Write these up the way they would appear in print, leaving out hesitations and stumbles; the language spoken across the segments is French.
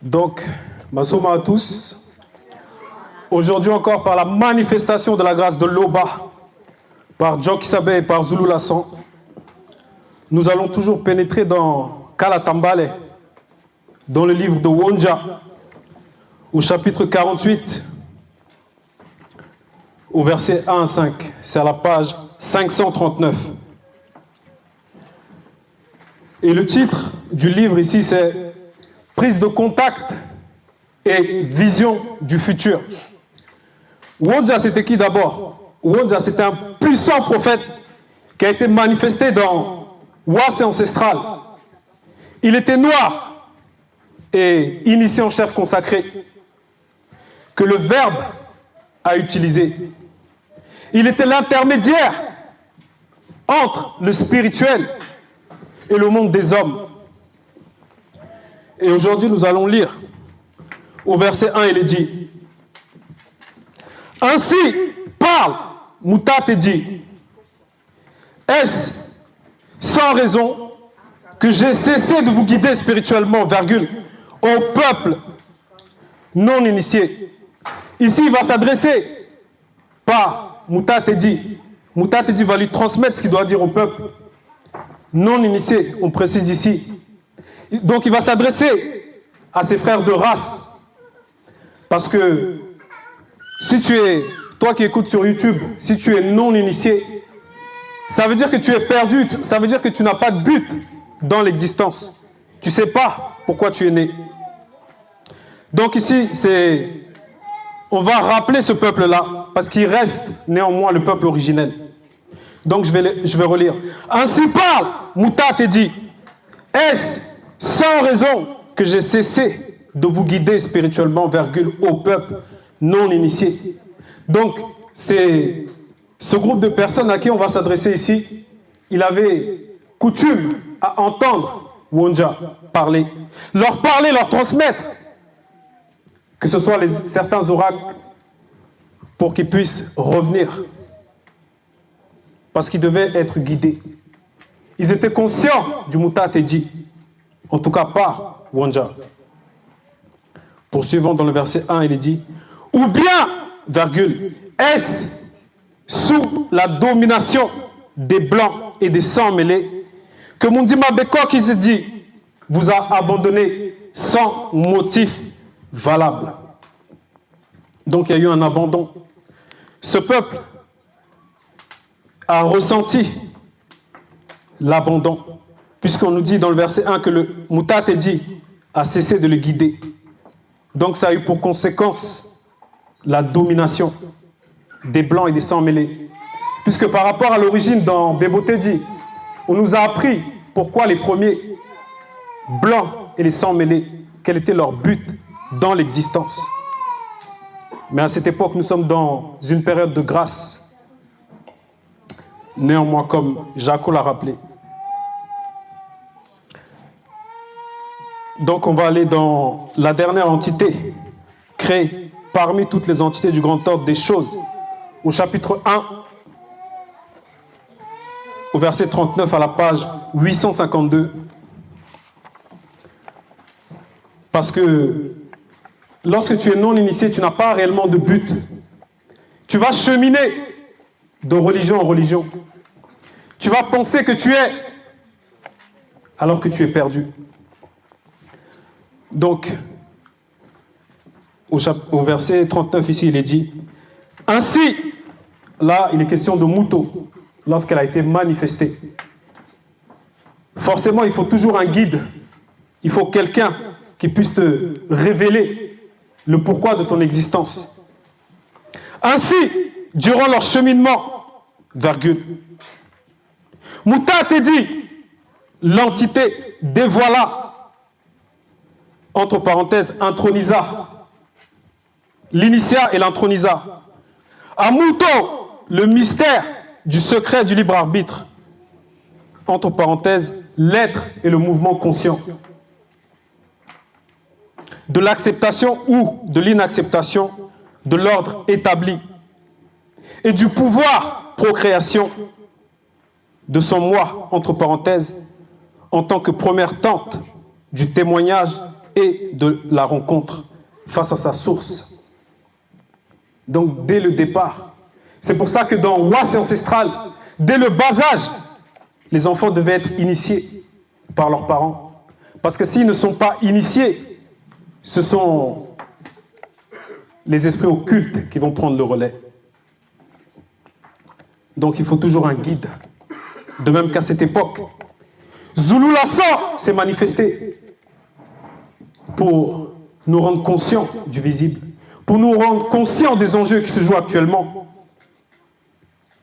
Donc, Masoma à tous. Aujourd'hui encore, par la manifestation de la grâce de l'Oba, par Joe Kisabe et par Zulu Lasson, nous allons toujours pénétrer dans Kalatambale, dans le livre de Wonja, au chapitre 48, au verset 1 à 5. C'est à la page 539. Et le titre du livre ici, c'est « Prise de contact et vision du futur ». Wonja, c'était qui d'abord? Wonja, c'était un puissant prophète qui a été manifesté dans Wassé ancestral. Il était noir et initié en chef consacré que le Verbe a utilisé. Il était l'intermédiaire entre le spirituel et le monde des hommes. Et aujourd'hui, nous allons lire au verset 1, il est dit: ainsi parle Moutat et dit, est-ce sans raison que j'ai cessé de vous guider spirituellement, virgule, au peuple non initié. Ici, il va s'adresser par Moutat et dit. Moutat et dit va lui transmettre ce qu'il doit dire au peuple non initié, on précise ici. Donc il va s'adresser à ses frères de race. Parce que si tu es, toi qui écoutes sur YouTube, si tu es non initié, ça veut dire que tu es perdu, ça veut dire que tu n'as pas de but dans l'existence. Tu ne sais pas pourquoi tu es né. Donc ici, on va rappeler ce peuple-là, parce qu'il reste néanmoins le peuple originel. Donc je vais relire. Ainsi parle Moutat et dit, est-ce sans raison que j'ai cessé de vous guider spirituellement, virgule, au peuple non initié. Donc, c'est ce groupe de personnes à qui on va s'adresser ici. Il avait coutume à entendre Wonja parler, leur transmettre, que ce soit certains oracles, pour qu'ils puissent revenir. Parce qu'ils devaient être guidés. Ils étaient conscients du Moutat et dit, en tout cas par Wonja. Poursuivons dans le verset 1, il est dit, ou bien, virgule, est-ce sous la domination des blancs et des sangs mêlés que Mundima Beko qui se dit vous a abandonné sans motif valable. Donc il y a eu un abandon. Ce peuple a ressenti l'abandon, puisqu'on nous dit dans le verset 1 que le Moutat dit a cessé de le guider. Donc ça a eu pour conséquence la domination des blancs et des sangs mêlés. Puisque par rapport à l'origine dans Bébotedi, on nous a appris pourquoi les premiers blancs et les sangs mêlés, quel était leur but dans l'existence. Mais à cette époque, nous sommes dans une période de grâce. Néanmoins, comme Jaco l'a rappelé. Donc on va aller dans la dernière entité créée parmi toutes les entités du grand ordre des choses, au chapitre 1, au verset 39 à la page 852. Parce que lorsque tu es non initié, tu n'as pas réellement de but. Tu vas cheminer de religion en religion. Tu vas penser que tu es, alors que tu es perdu. Donc, au verset 39 ici, il est dit, ainsi, là, il est question de Mouto, lorsqu'elle a été manifestée. Forcément, il faut toujours un guide. Il faut quelqu'un qui puisse te révéler le pourquoi de ton existence. Ainsi, durant leur cheminement, virgule, Moutat te dit, l'entité dévoila, entre parenthèses, intronisa, l'initia et l'intronisa. À Mouton, le mystère du secret du libre arbitre, entre parenthèses, l'être et le mouvement conscient. De l'acceptation ou de l'inacceptation de l'ordre établi et du pouvoir procréation de son moi, entre parenthèses, en tant que première tente du témoignage et de la rencontre face à sa source. Donc, dès le départ, c'est pour ça que dans Oasis Ancestral, dès le bas âge, les enfants devaient être initiés par leurs parents. Parce que s'ils ne sont pas initiés, ce sont les esprits occultes qui vont prendre le relais. Donc il faut toujours un guide. De même qu'à cette époque, Zulu Lassan s'est manifesté pour nous rendre conscients du visible, pour nous rendre conscients des enjeux qui se jouent actuellement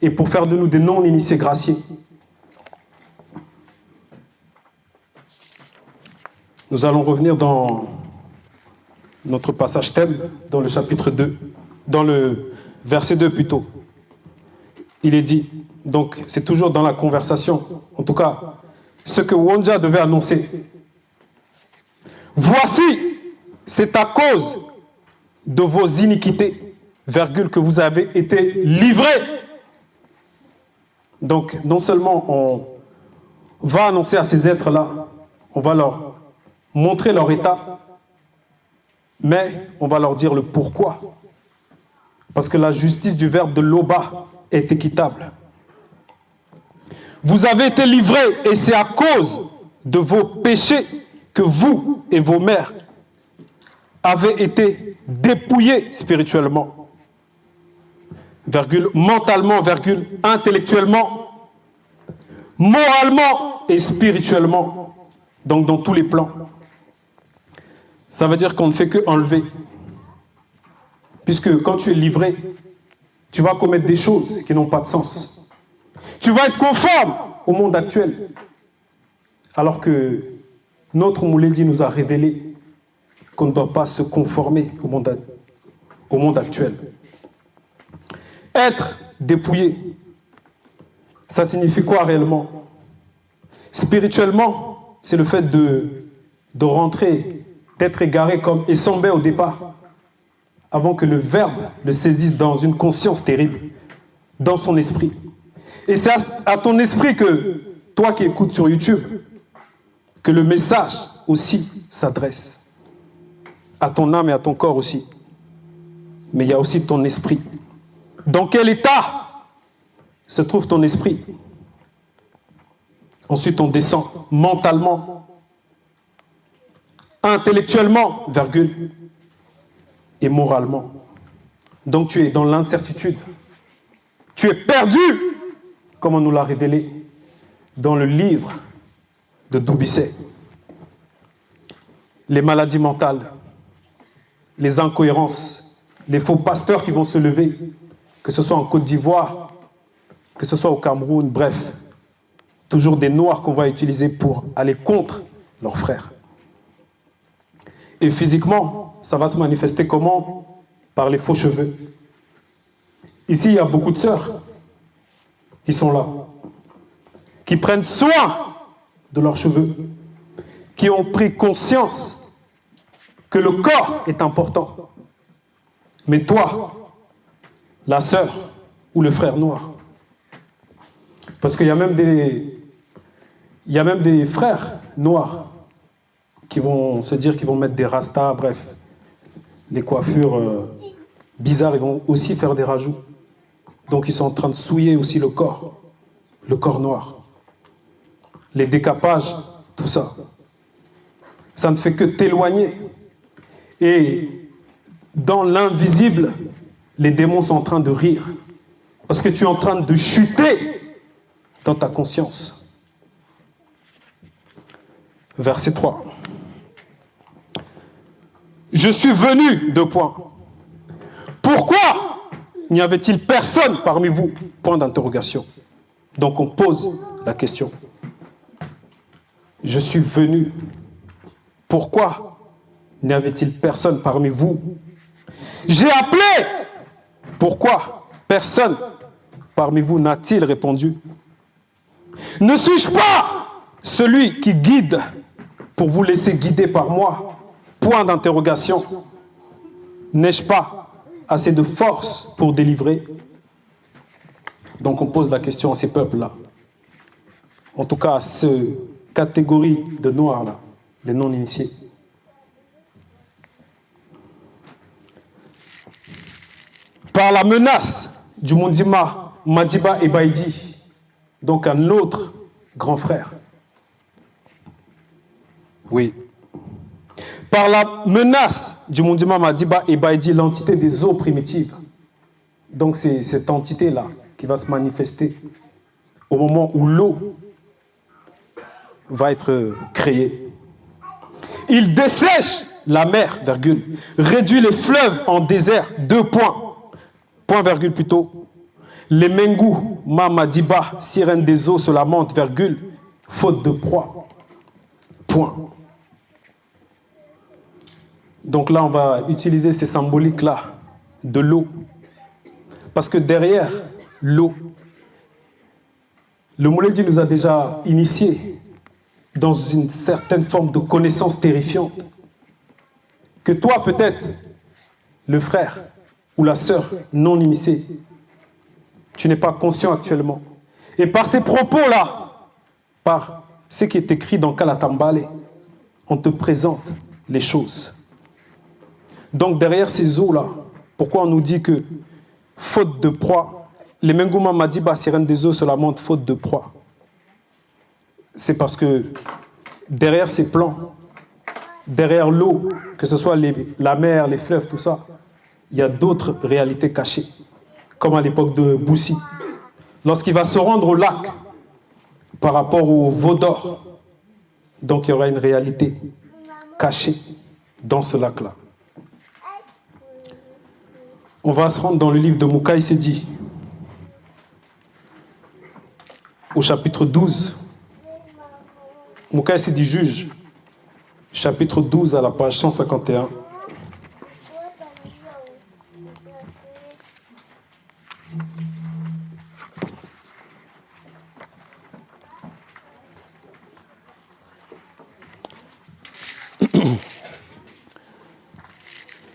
et pour faire de nous des non-initiés graciés. Nous allons revenir dans notre passage thème, dans le chapitre 2, dans le verset 2 plutôt. Il est dit, donc c'est toujours dans la conversation, en tout cas, ce que Wonja devait annoncer. Voici, c'est à cause de vos iniquités, virgule, que vous avez été livrés. Donc, non seulement on va annoncer à ces êtres-là, on va leur montrer leur état, mais on va leur dire le pourquoi. Parce que la justice du verbe de Loba est équitable. Vous avez été livrés et c'est à cause de vos péchés que vous et vos mères avez été dépouillés spirituellement, virgule, mentalement, virgule, intellectuellement, moralement et spirituellement, donc dans tous les plans. Ça veut dire qu'on ne fait que enlever. Puisque quand tu es livré, tu vas commettre des choses qui n'ont pas de sens. Tu vas être conforme au monde actuel. Alors que notre Mouledi nous a révélé qu'on ne doit pas se conformer au monde actuel. Être dépouillé, ça signifie quoi réellement? Spirituellement, c'est le fait de rentrer, d'être égaré comme Essambé au départ, avant que le verbe le saisisse dans une conscience terrible, dans son esprit. Et c'est à ton esprit que, toi qui écoutes sur YouTube, que le message aussi s'adresse. À ton âme et à ton corps aussi. Mais il y a aussi ton esprit. Dans quel état se trouve ton esprit? Ensuite, on descend mentalement, intellectuellement, virgule, et moralement. Donc tu es dans l'incertitude. Tu es perdu, comme on nous l'a révélé dans le livre de Doubisset. Les maladies mentales, les incohérences, les faux pasteurs qui vont se lever, que ce soit en Côte d'Ivoire, que ce soit au Cameroun, bref, toujours des noirs qu'on va utiliser pour aller contre leurs frères. Et physiquement, ça va se manifester comment? Par les faux cheveux. Ici, il y a beaucoup de sœurs qui sont là, qui prennent soin de leurs cheveux, qui ont pris conscience que le corps est important. Mais toi, la sœur ou le frère noir, parce qu'il y a même des frères noirs qui vont se dire qu'ils vont mettre des rastas, bref, des coiffures bizarres, ils vont aussi faire des rajouts. Donc ils sont en train de souiller aussi le corps noir. Les décapages, tout ça. Ça ne fait que t'éloigner. Et dans l'invisible, les démons sont en train de rire. Parce que tu es en train de chuter dans ta conscience. Verset 3. Je suis venu, 2 points. Pourquoi n'y avait-il personne parmi vous? Point d'interrogation. Donc on pose la question. Je suis venu. Pourquoi n'y avait-il personne parmi vous? J'ai appelé. Pourquoi personne parmi vous n'a-t-il répondu? Ne suis-je pas celui qui guide pour vous laisser guider par moi? Point d'interrogation. N'ai-je pas assez de force pour délivrer? Donc on pose la question à ces peuples-là. En tout cas à cette catégorie de noirs-là, les non-initiés. Par la menace du Mundima, Madiba et Baïdi, donc un autre grand frère. Oui. Par la menace du Mundima, Madiba et Baïdi, l'entité des eaux primitives. Donc c'est cette entité-là qui va se manifester au moment où l'eau va être créée. Il dessèche la mer, virgule, réduit les fleuves en désert, 2 points, point virgule plutôt. Les Mengu, Madiba, sirène des eaux se lamentent, virgule, faute de proie, point. Donc là, on va utiliser ces symboliques-là de l'eau. Parce que derrière l'eau, le Mouledi nous a déjà initiés dans une certaine forme de connaissance terrifiante. Que toi, peut-être, le frère ou la sœur non initiée, tu n'es pas conscient actuellement. Et par ces propos-là, par ce qui est écrit dans Kalatambale, on te présente les choses. Donc derrière ces eaux-là, pourquoi on nous dit que, faute de proie, les Mengouma Madiba, sirène des eaux, se lamentent faute de proie? C'est parce que derrière ces plans, derrière l'eau, que ce soit la mer, les fleuves, tout ça, il y a d'autres réalités cachées, comme à l'époque de Boussi. Lorsqu'il va se rendre au lac par rapport au veau d'or, donc il y aura une réalité cachée dans ce lac-là. On va se rendre dans le livre de Moukaï Sedi, au chapitre 12. Moukaï Sedi juge, chapitre 12 à la page 151.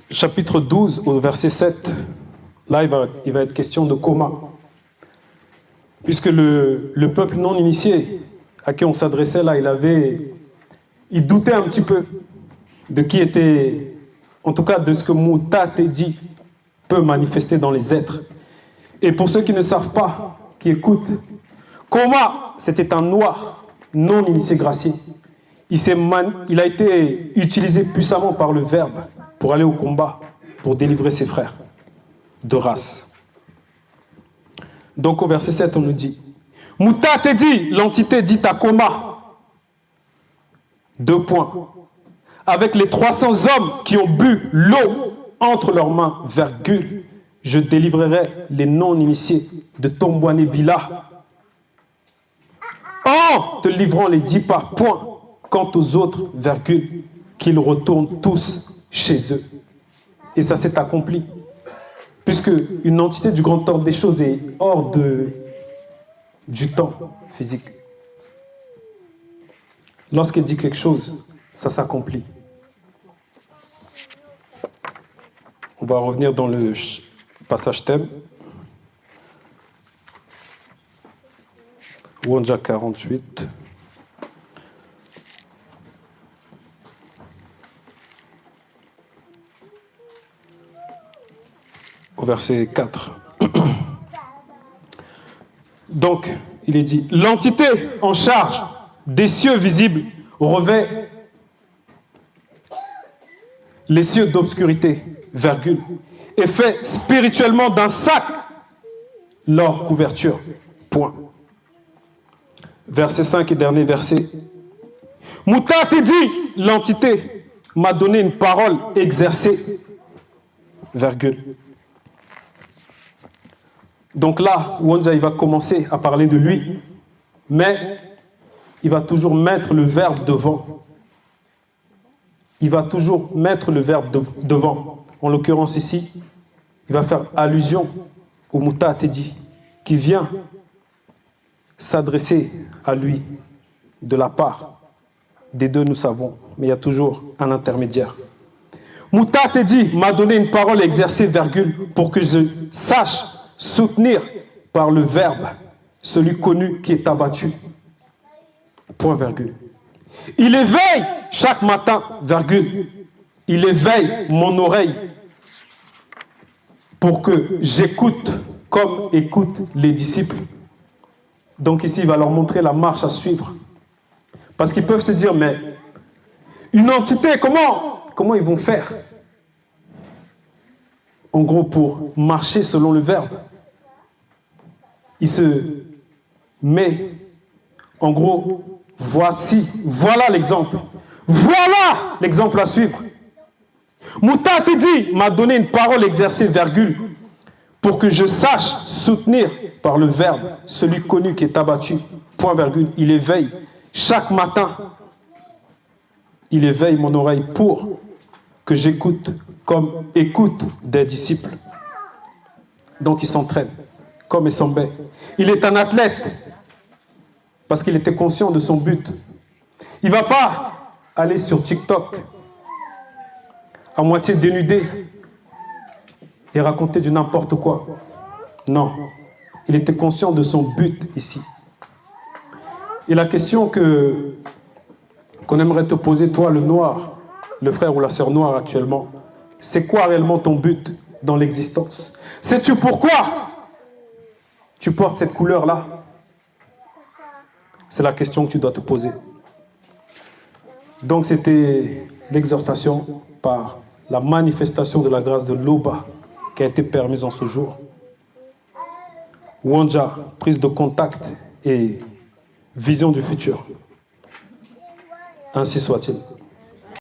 Chapitre 12 au verset 7, là il va être question de coma. Puisque le peuple non initié à qui on s'adressait là, il doutait un petit peu de qui était, en tout cas de ce que Mouta Tedi peut manifester dans les êtres. Et pour ceux qui ne savent pas, qui écoutent, Koma, c'était un noir non initié gracié. Il a été utilisé puissamment par le Verbe pour aller au combat, pour délivrer ses frères de race. Donc au verset 7, on nous dit, Mouta Tedi, l'entité dite à Koma, 2 points, avec les 300 hommes qui ont bu l'eau entre leurs mains, virgule, je délivrerai les non-initiés de Tombouane Bila en te livrant les 10 pas, point. Quant aux autres, virgule, qu'ils retournent tous chez eux. Et ça s'est accompli. Puisque une entité du grand ordre des choses est hors du temps physique. Lorsqu'elle dit quelque chose, ça s'accomplit. On va revenir dans le passage thème. Wanja 48. Au verset 4. Donc, il est dit, l'entité en charge des cieux visibles revêt les cieux d'obscurité, virgule, et fait spirituellement d'un sac leur couverture, point. Verset 5 et dernier verset. Mouta Tedi, l'entité, m'a donné une parole exercée, virgule. Donc là, Wanja, il va commencer à parler de lui, mais il va toujours mettre le verbe devant. Il va toujours mettre le verbe devant. En l'occurrence ici, il va faire allusion au Mouta Tedi, qui vient s'adresser à lui de la part des deux, nous savons, mais il y a toujours un intermédiaire. Mouta Tedi m'a donné une parole exercée, virgule, pour que je sache soutenir par le verbe celui connu qui est abattu. Point virgule. Il éveille chaque matin, virgule. Il éveille mon oreille. pour que j'écoute comme écoutent les disciples. Donc ici, il va leur montrer la marche à suivre. Parce qu'ils peuvent se dire, mais une entité, comment ils vont faire? En gros, pour marcher selon le verbe. Il se met, en gros, voilà l'exemple. Voilà l'exemple à suivre. Mouta te dit, m'a donné une parole exercée, virgule, pour que je sache soutenir par le verbe celui connu qui est abattu, point virgule, il éveille chaque matin, il éveille mon oreille pour que j'écoute comme écoute des disciples. Donc il s'entraîne, comme Essambé. Il est un athlète, parce qu'il était conscient de son but. Il ne va pas aller sur TikTok, à moitié dénudé, et raconter du n'importe quoi. Non, il était conscient de son but ici. Et la question qu'on aimerait te poser, toi, le noir, le frère ou la sœur noire actuellement, c'est quoi réellement ton but dans l'existence? Sais-tu pourquoi tu portes cette couleur-là? C'est la question que tu dois te poser. Donc c'était l'exhortation par la manifestation de la grâce de l'Oba qui a été permise en ce jour. Wanja, prise de contact et vision du futur. Ainsi soit-il.